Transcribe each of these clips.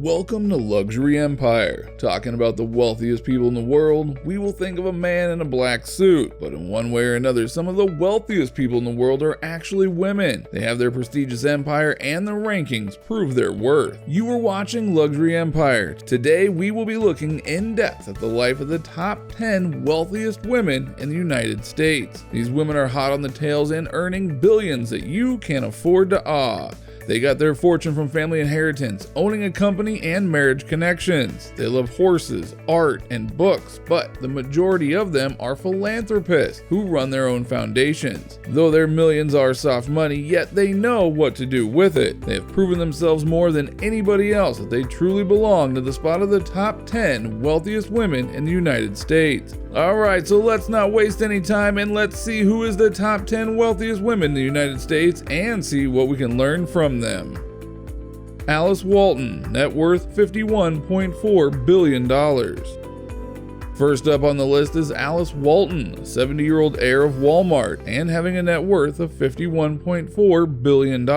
Welcome to Luxury Empire. Talking about the wealthiest people in the world, we will think of a man in a black suit, but in one way or another, some of the wealthiest people in the world are actually women. They have their prestigious empire and the rankings prove their worth. You are watching Luxury Empire. Today, we will be looking in depth at the life of the top 10 wealthiest women in the United States. These women are hot on the tails and earning billions that you can't afford to awe. They got their fortune from family inheritance, owning a company, and marriage connections. They love horses, art, and books, but the majority of them are philanthropists who run their own foundations. Though their millions are soft money, yet they know what to do with it. They have proven themselves more than anybody else that they truly belong to the spot of the top 10 wealthiest women in the United States. Alright, so let's not waste any time and let's see who is the top 10 wealthiest women in the United States and see what we can learn from them. Alice Walton, net worth $51.4 billion. First up on the list is Alice Walton, a 70-year-old heir of Walmart and having a net worth of $51.4 billion.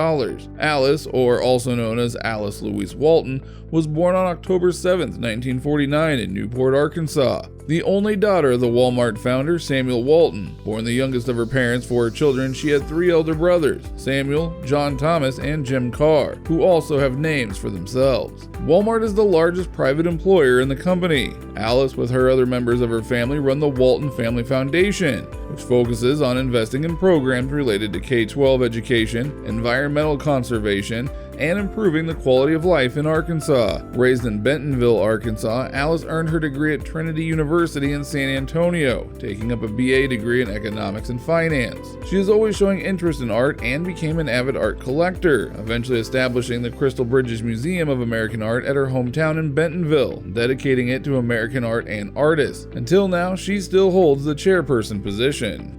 Alice, or also known as Alice Louise Walton, was born on October 7, 1949 in Newport, Arkansas. The only daughter of the Walmart founder, Samuel Walton. Born the youngest of her parents' 4 children, she had 3 elder brothers, Samuel, John Thomas, and Jim Carr, who also have names for themselves. Walmart is the largest private employer in the company. Alice, with her other members of her family, run the Walton Family Foundation, which focuses on investing in programs related to K-12 education, environmental conservation, and improving the quality of life in Arkansas. Raised in Bentonville, Arkansas, Alice earned her degree at Trinity University in San Antonio, taking up a BA degree in economics and finance. She is always showing interest in art and became an avid art collector, eventually establishing the Crystal Bridges Museum of American Art at her hometown in Bentonville, dedicating it to American art and artists. Until now, she still holds the chairperson position.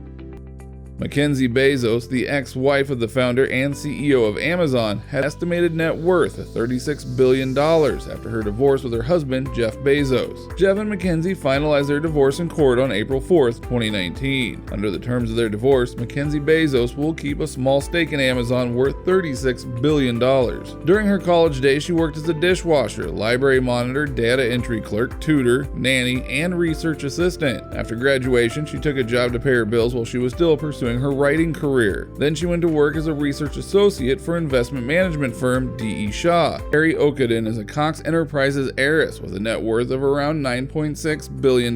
Mackenzie Bezos, the ex-wife of the founder and CEO of Amazon, had estimated net worth of $36 billion after her divorce with her husband, Jeff Bezos. Jeff and Mackenzie finalized their divorce in court on April 4, 2019. Under the terms of their divorce, Mackenzie Bezos will keep a small stake in Amazon worth $36 billion. During her college days, she worked as a dishwasher, library monitor, data entry clerk, tutor, nanny, and research assistant. After graduation, she took a job to pay her bills while she was still pursuing her writing career. Then she went to work as a research associate for investment management firm D.E. Shaw. Harry Okuden is a Cox Enterprises heiress with a net worth of around $9.6 billion.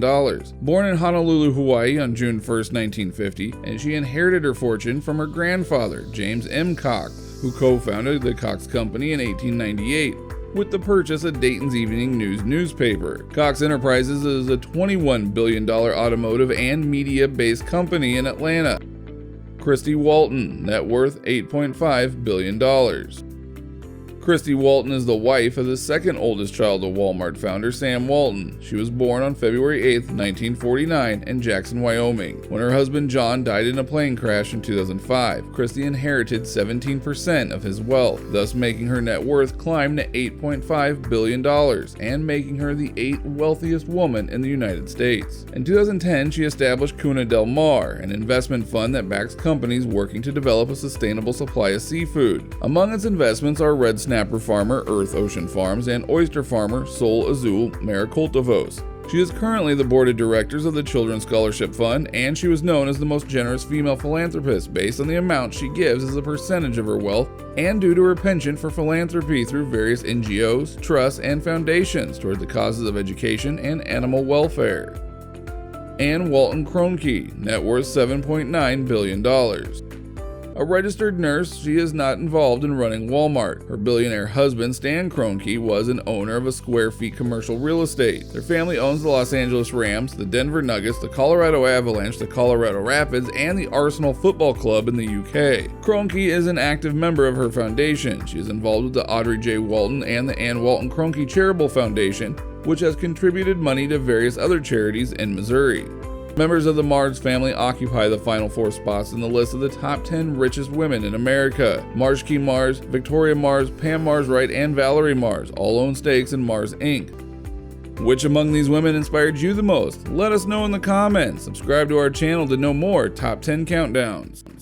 Born in Honolulu, Hawaii on June 1, 1950, and she inherited her fortune from her grandfather, James M. Cox, who co-founded the Cox Company in 1898. With the purchase of Dayton's Evening News newspaper. Cox Enterprises is a $21 billion automotive and media-based company in Atlanta. Christy Walton, net worth $8.5 billion. Christy Walton is the wife of the second oldest child of Walmart founder Sam Walton. She was born on February 8, 1949 in Jackson, Wyoming. When her husband John died in a plane crash in 2005, Christy inherited 17% of his wealth, thus making her net worth climb to $8.5 billion and making her the 8th wealthiest woman in the United States. In 2010, she established Cuna Del Mar, an investment fund that backs companies working to develop a sustainable supply of seafood. Among its investments are red snapper farmer Earth Ocean Farms and oyster farmer Sol Azul Maricultivos. She is currently the board of directors of the Children's Scholarship Fund, and she was known as the most generous female philanthropist based on the amount she gives as a percentage of her wealth and due to her penchant for philanthropy through various NGOs, trusts, and foundations toward the causes of education and animal welfare. Anne Walton Kroenke, net worth $7.9 billion. A registered nurse, she is not involved in running Walmart. Her billionaire husband, Stan Kroenke, was an owner of a square feet commercial real estate. Their family owns the Los Angeles Rams, the Denver Nuggets, the Colorado Avalanche, the Colorado Rapids, and the Arsenal Football Club in the UK. Kroenke is an active member of her foundation. She is involved with the Audrey J. Walton and the Anne Walton Kroenke Charitable Foundation, which has contributed money to various other charities in Missouri. Members of the Mars family occupy the final 4 spots in the list of the top 10 richest women in America. Marshke Mars, Victoria Mars, Pam Mars Wright, and Valerie Mars all own stakes in Mars Inc. Which among these women inspired you the most? Let us know in the comments. Subscribe to our channel to know more top 10 countdowns.